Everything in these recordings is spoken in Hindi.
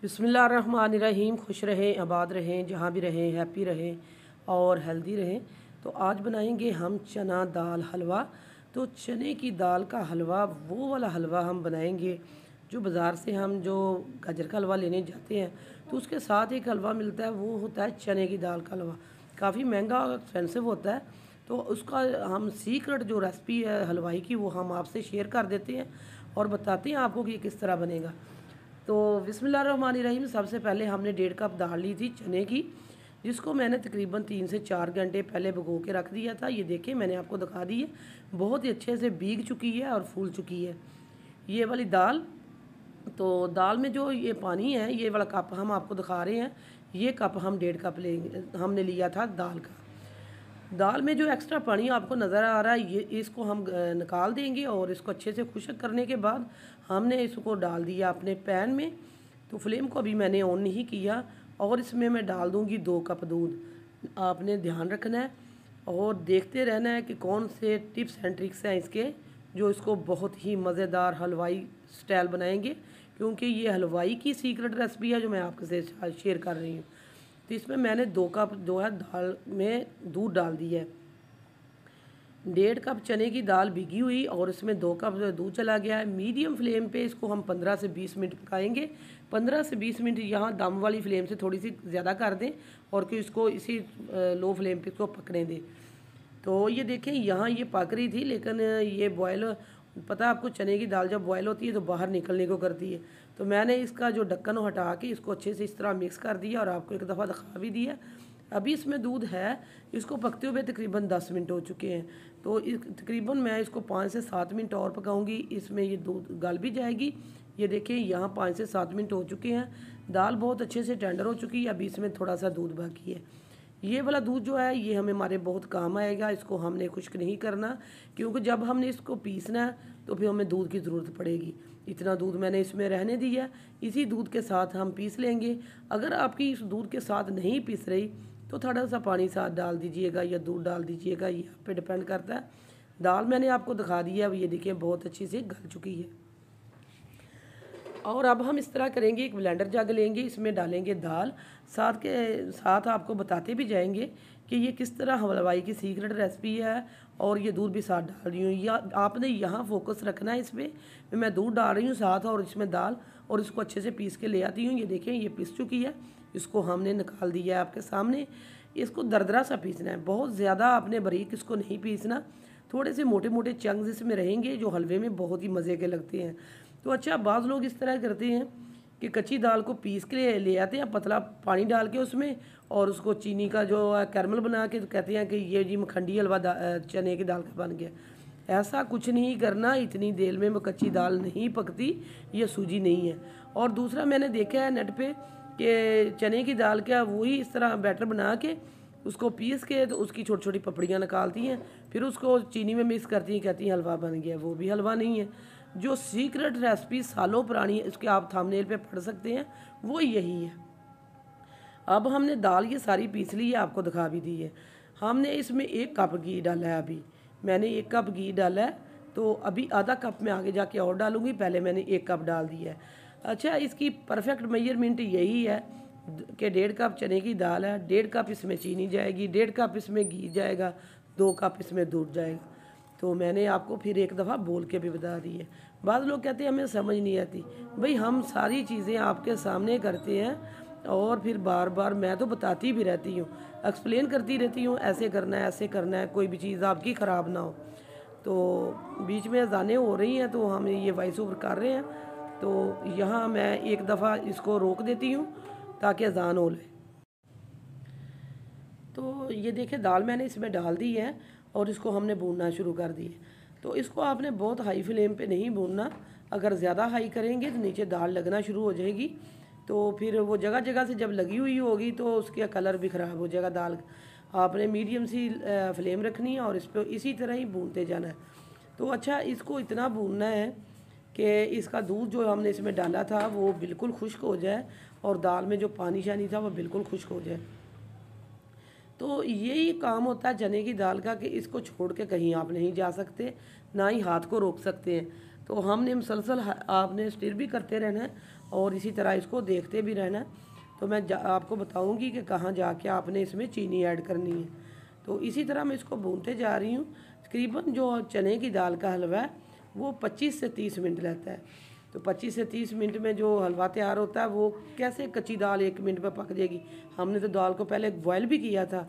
बिस्मिल्लाहिर्रहमानिर्रहीम। खुश रहें, आबाद रहें, जहाँ भी रहें, हैप्पी रहें और हेल्दी रहें। तो आज बनाएंगे हम चना दाल हलवा। तो चने की दाल का हलवा वो वाला हलवा हम बनाएंगे जो बाज़ार से हम जो गाजर का हलवा लेने जाते हैं तो उसके साथ एक हलवा मिलता है, वो होता है चने की दाल का हलवा। काफ़ी महंगा और एक्सपेंसिव होता है। तो उसका हम सीक्रेट जो रेसिपी है हलवाई की वो हम आपसे शेयर कर देते हैं और बताते हैं आपको कि ये किस तरह बनेगा। तो बिस्मिल्लाहिर्रहमानिर्रहीम। सबसे पहले हमने 1.5 कप दाल ली थी चने की, जिसको मैंने तकरीबन 3 से 4 घंटे पहले भिगो के रख दिया था। ये देखिए मैंने आपको दिखा दी है, बहुत ही अच्छे से भीग चुकी है और फूल चुकी है ये वाली दाल। तो दाल में जो ये पानी है, ये वाला कप हम आपको दिखा रहे हैं, ये कप हम 1.5 कप लेंगे, हमने लिया था दाल का। दाल में जो एक्स्ट्रा पानी आपको नज़र आ रहा है ये इसको हम निकाल देंगे और इसको अच्छे से खुश्क करने के बाद हमने इसको डाल दिया अपने पैन में। तो फ्लेम को अभी मैंने ऑन नहीं किया और इसमें मैं डाल दूंगी 2 कप दूध। आपने ध्यान रखना है और देखते रहना है कि कौन से टिप्स एंड ट्रिक्स हैं इसके जो इसको बहुत ही मज़ेदार हलवाई स्टाइल बनाएंगे, क्योंकि ये हलवाई की सीक्रेट रेसिपी है जो मैं आपके साथ शेयर कर रही हूँ। तो इसमें मैंने 2 कप जो है दाल में दूध डाल दिया है। 1.5 कप चने की दाल भिगी हुई और इसमें 2 कप दूध चला गया है। मीडियम फ्लेम पे इसको हम 15 से 20 मिनट पकाएंगे। 15 से 20 मिनट यहाँ दम वाली फ्लेम से थोड़ी सी ज़्यादा कर दें और कि इसको इसी लो फ्लेम पे इसको पकने दें। तो ये देखें यहाँ ये पक रही थी, लेकिन ये बॉयल, पता है आपको चने की दाल जब बॉयल होती है तो बाहर निकलने को करती है। तो मैंने इसका जो ढक्कन हटा के इसको अच्छे से इस तरह मिक्स कर दिया और आपको एक दफ़ा दिखा भी दिया। अभी इसमें दूध है, इसको पकते हुए तकरीबन 10 मिनट हो चुके हैं। तो तकरीबन मैं इसको 5 से 7 मिनट और पकाऊंगी, इसमें ये दूध गल भी जाएगी। ये देखें यहाँ 5 से 7 मिनट हो चुके हैं, दाल बहुत अच्छे से टेंडर हो चुकी है। अभी इसमें थोड़ा सा दूध बाकी है। ये वाला दूध जो है ये हमें हमारे बहुत काम आएगा, इसको हमने खुश्क नहीं करना, क्योंकि जब हमने इसको पीसना है तो फिर हमें दूध की ज़रूरत पड़ेगी। इतना दूध मैंने इसमें रहने दिया, इसी दूध के साथ हम पीस लेंगे। अगर आपकी इस दूध के साथ नहीं पीस रही तो थोड़ा सा पानी साथ डाल दीजिएगा या दूध डाल दीजिएगा, ये आप पे डिपेंड करता है। दाल मैंने आपको दिखा दी है, अब ये देखिए बहुत अच्छी से गल चुकी है। और अब हम इस तरह करेंगे, एक ब्लेंडर जग लेंगे, इसमें डालेंगे दाल, साथ के साथ आपको बताते भी जाएंगे कि ये किस तरह हलवाई की सीक्रेट रेसिपी है। और ये दूध भी साथ डाल रही हूँ, या आपने यहाँ फोकस रखना है इसमें। मैं दूध डाल रही हूँ साथ और इसमें दाल, और इसको अच्छे से पीस के ले आती हूँ। ये देखें ये पीस चुकी है, इसको हमने निकाल दिया है आपके सामने। इसको दरदरा सा पीसना है, बहुत ज़्यादा आपने बारीक इसको नहीं पीसना। थोड़े से मोटे मोटे चंक्स इसमें रहेंगे जो हलवे में बहुत ही मज़े के लगते हैं। तो अच्छा, बाज़ लोग इस तरह करते हैं कि कच्ची दाल को पीस के ले आते हैं पतला पानी डाल के उसमें, और उसको चीनी का जो कैरमल बना के तो कहते हैं कि ये जी मखंडी हलवा चने की दाल का बन गया। ऐसा कुछ नहीं करना, इतनी देर में कच्ची दाल नहीं पकती, ये सूजी नहीं है। और दूसरा मैंने देखा है नेट पे कि चने की दाल का वही इस तरह बैटर बना के उसको पीस के तो उसकी छोटी छोटी पपड़ियाँ निकालती हैं, फिर उसको चीनी में मिक्स करती हैं, कहती हैं हलवा बन गया। वो भी हलवा नहीं है। जो सीक्रेट रेसिपी सालों पुरानी है, इसके आप थंबनेल पे पढ़ सकते हैं, वो यही है। अब हमने दाल ये सारी पीस ली है, आपको दिखा भी दी है। हमने इसमें 1 कप घी डाला है, अभी मैंने 1 कप घी डाला है। तो अभी आधा कप में आगे जाके और डालूंगी, पहले मैंने 1 कप डाल दिया है। अच्छा, इसकी परफेक्ट मेजरमेंट यही है कि 1.5 कप चने की दाल है, 1.5 कप इसमें चीनी जाएगी, 1.5 कप इसमें घी जाएगा, 2 कप इसमें दूध जाएगा। तो मैंने आपको फिर एक दफ़ा बोल के भी बता दी है। बाद लोग कहते हैं हमें समझ नहीं आती, भाई हम सारी चीज़ें आपके सामने करते हैं और फिर बार बार मैं तो बताती भी रहती हूँ, एक्सप्लेन करती रहती हूँ, ऐसे करना है ऐसे करना है, कोई भी चीज़ आपकी ख़राब ना हो। तो बीच में अजानें हो रही हैं तो हम ये वॉइस ओवर कर रहे हैं, तो यहाँ मैं एक दफ़ा इसको रोक देती हूँ ताकि अजान हो ले। तो ये देखिए दाल मैंने इसमें डाल दी है और इसको हमने भूनना शुरू कर दिया। तो इसको आपने बहुत हाई फ्लेम पे नहीं भूनना, अगर ज़्यादा हाई करेंगे तो नीचे दाल लगना शुरू हो जाएगी। तो फिर वो जगह जगह से जब लगी हुई होगी तो उसका कलर भी ख़राब हो जाएगा दाल। आपने मीडियम सी फ्लेम रखनी है और इस पर इसी तरह ही भूनते जाना है। तो अच्छा, इसको इतना भूनना है कि इसका दूध जो हमने इसमें डाला था वो बिल्कुल खुश्क हो जाए और दाल में जो पानी शानी था वो बिल्कुल खुश्क हो जाए। तो यही काम होता है चने की दाल का कि इसको छोड़ के कहीं आप नहीं जा सकते, ना ही हाथ को रोक सकते हैं। तो हमने मुसलसल आपने स्टिर भी करते रहना है और इसी तरह इसको देखते भी रहना। तो मैं आपको बताऊंगी कि कहाँ जाके आपने इसमें चीनी ऐड करनी है। तो इसी तरह मैं इसको भूनते जा रही हूँ। तकरीबन जो चने की दाल का हलवा है वो 25 से 30 मिनट रहता है। तो 25 से 30 मिनट में जो हलवा तैयार होता है वो कैसे कच्ची दाल 1 मिनट में पक जाएगी। हमने तो दाल को पहले बॉयल भी किया था।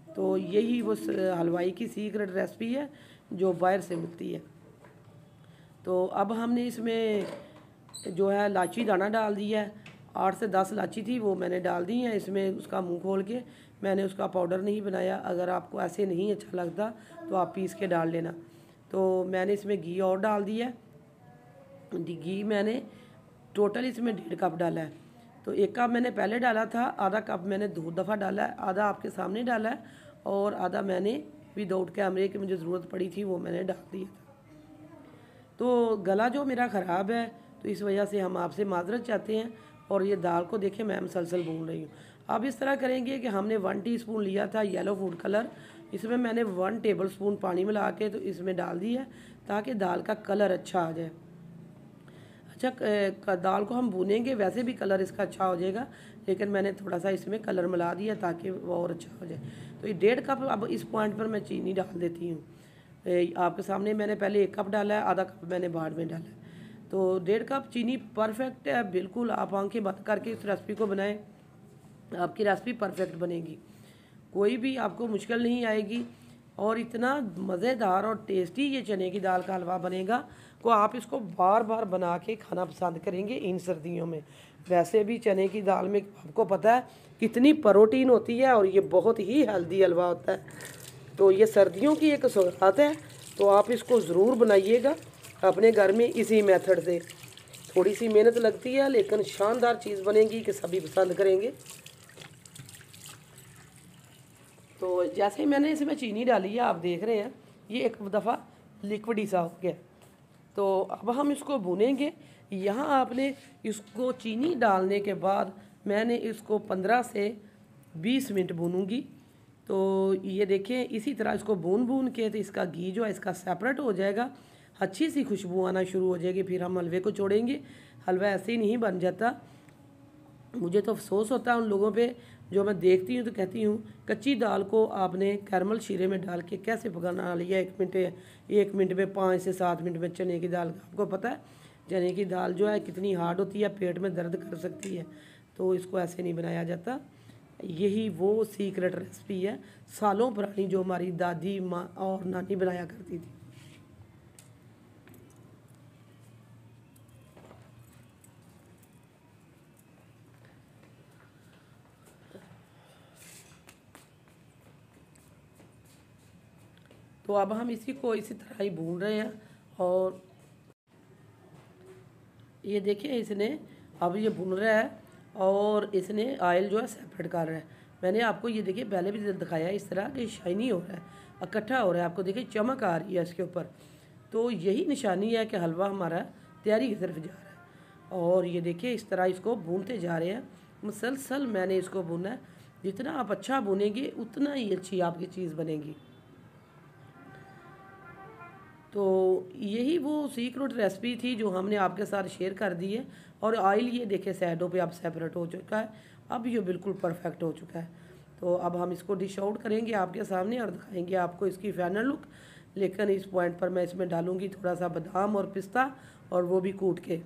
तो यही वो हलवाई की सीक्रेट रेसिपी है जो बाहर से मिलती है। तो अब हमने इसमें जो है इलायची दाना डाल दिया है। 8 से 10 इलायची थी वो मैंने डाल दी है इसमें। उसका मुंह खोल के मैंने उसका पाउडर नहीं बनाया। अगर आपको ऐसे नहीं अच्छा लगता तो आप पीस के डाल लेना। तो मैंने इसमें घी और डाल दिया है। घी मैंने टोटल इसमें 1.5 कप डाला है। तो 1 कप मैंने पहले डाला था, आधा कप मैंने 2 दफ़ा डाला है, आधा आपके सामने डाला है और आधा मैंने विदाउट कैमरे की मुझे ज़रूरत पड़ी थी वो मैंने डाल दिया था। तो गला जो मेरा ख़राब है तो इस वजह से हम आपसे माजरत चाहते हैं। और ये दाल को देखें मैं मुसलसल भून रही हूँ। अब इस तरह करेंगे कि हमने 1 टीस्पून लिया था येलो फूड कलर, इसमें मैंने 1 टेबलस्पून पानी मिला के तो इसमें डाल दी है ताकि दाल का कलर अच्छा आ जाए। अच्छा, दाल को हम भूनेंगे वैसे भी कलर इसका अच्छा हो जाएगा, लेकिन मैंने थोड़ा सा इसमें कलर मिला दिया ताकि वो और अच्छा हो जाए। तो ये 1.5 कप अब इस पॉइंट पर मैं चीनी डाल देती हूँ। आपके सामने मैंने पहले 1 कप डाला है, आधा कप मैंने बाद में डाला है। तो 1.5 कप चीनी परफेक्ट है बिल्कुल। आप आंखें बंद करके इस रेसिपी को बनाएं, आपकी रेसिपी परफेक्ट बनेगी, कोई भी आपको मुश्किल नहीं आएगी। और इतना मज़ेदार और टेस्टी ये चने की दाल का हलवा बनेगा को आप इसको बार बार बना के खाना पसंद करेंगे इन सर्दियों में। वैसे भी चने की दाल में आपको पता है कितनी प्रोटीन होती है और ये बहुत ही हेल्दी हलवा होता है। तो ये सर्दियों की एक सौगात है। तो आप इसको ज़रूर बनाइएगा अपने घर में इसी मेथड से। थोड़ी सी मेहनत लगती है लेकिन शानदार चीज़ बनेगी कि सभी पसंद करेंगे। तो जैसे ही मैंने इसमें चीनी डाली है आप देख रहे हैं ये एक दफ़ा लिक्विड ही सा हो गया। तो अब हम इसको भूनेंगे। यहाँ आपने इसको चीनी डालने के बाद मैंने इसको 15 से 20 मिनट भूनूंगी। तो ये देखें इसी तरह इसको भून के तो इसका घी जो है इसका सेपरेट हो जाएगा, अच्छी सी खुशबू आना शुरू हो जाएगी। फिर हम हलवे को छोड़ेंगे। हलवा ऐसे ही नहीं बन जाता। मुझे तो अफसोस होता है उन लोगों पे जो मैं देखती हूँ तो कहती हूँ कच्ची दाल को आपने कैरमल शीरे में डाल के कैसे पकाना लिया 1 मिनट में 5 से 7 मिनट में चने की दाल। आपको पता है चने की दाल जो है कितनी हार्ड होती है, पेट में दर्द कर सकती है। तो इसको ऐसे नहीं बनाया जाता। यही वो सीक्रेट रेसिपी है सालों पुरानी जो हमारी दादी माँ और नानी बनाया करती थी। तो अब हम इसी को इसी तरह ही भून रहे हैं। और ये देखिए इसने अब ये भून रहा है और इसने ऑयल जो है सेपरेट कर रहा है। मैंने आपको ये देखिए पहले भी दिखाया है इस तरह कि शाइनी हो रहा है, इकट्ठा हो रहा है। आपको देखिए चमक आ रही है इसके ऊपर। तो यही निशानी है कि हलवा हमारा तैयारी की तरफ जा रहा है। और ये देखिए इस तरह इसको भूनते जा रहे हैं मुसलसल। मैंने इसको भूना है। जितना आप अच्छा भूनेंगे उतना ही अच्छी आपकी चीज़ बनेगी। तो यही वो सीक्रेट रेसिपी थी जो हमने आपके साथ शेयर कर दी है। और ऑयल ये देखे साइडों पे अब सेपरेट हो चुका है। अब ये बिल्कुल परफेक्ट हो चुका है। तो अब हम इसको डिश आउट करेंगे आपके सामने और दिखाएंगे आपको इसकी फाइनल लुक। लेकिन इस पॉइंट पर मैं इसमें डालूँगी थोड़ा सा बादाम और पिस्ता, और वो भी कूट के।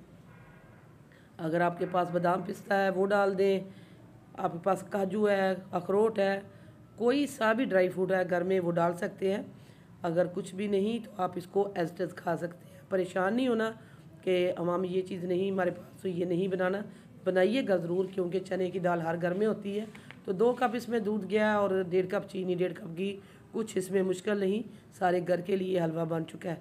अगर आपके पास बादाम पिस्ता है वो डाल दें, आपके पास काजू है, अखरोट है, कोई सा भी ड्राई फ्रूट है घर में वो डाल सकते हैं। अगर कुछ भी नहीं तो आप इसको एज इट इज़ खा सकते हैं। परेशान नहीं होना कि हम ये चीज़ नहीं हमारे पास तो ये नहीं बनाना। बनाइएगा ज़रूर क्योंकि चने की दाल हर घर में होती है। तो 2 कप इसमें दूध गया और 1.5 कप चीनी, 1.5 कप घी, कुछ इसमें मुश्किल नहीं, सारे घर के लिए हलवा बन चुका है।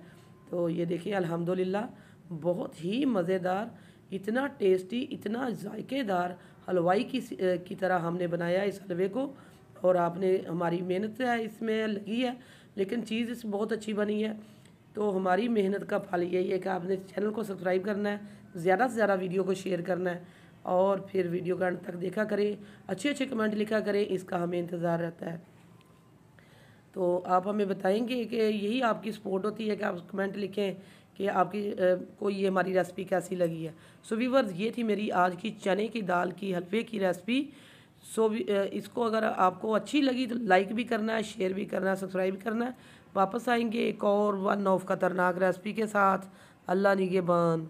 तो ये देखिए अल्हम्दुलिल्लाह बहुत ही मज़ेदार, इतना टेस्टी, इतना जायकेदार हलवाई की तरह हमने बनाया इस हलवे को। और आपने हमारी मेहनत है इसमें लगी है लेकिन चीज़ इस बहुत अच्छी बनी है। तो हमारी मेहनत का फल यही है कि आपने चैनल को सब्सक्राइब करना है, ज़्यादा से ज़्यादा वीडियो को शेयर करना है और फिर वीडियो का अंत तक देखा करें, अच्छे अच्छे कमेंट लिखा करें, इसका हमें इंतज़ार रहता है। तो आप हमें बताएंगे कि यही आपकी सपोर्ट होती है कि आप कमेंट लिखें कि आपकी को ये हमारी रेसिपी कैसी लगी है। सो व्यूअर्स, ये थी मेरी आज की चने की दाल की हलवे की रेसिपी। सो इसको अगर आपको अच्छी लगी तो लाइक भी करना है, शेयर भी करना है, सब्सक्राइब भी करना है। वापस आएंगे एक और वन ऑफ खतरनाक रेसिपी के साथ। अल्लाह निगहबान।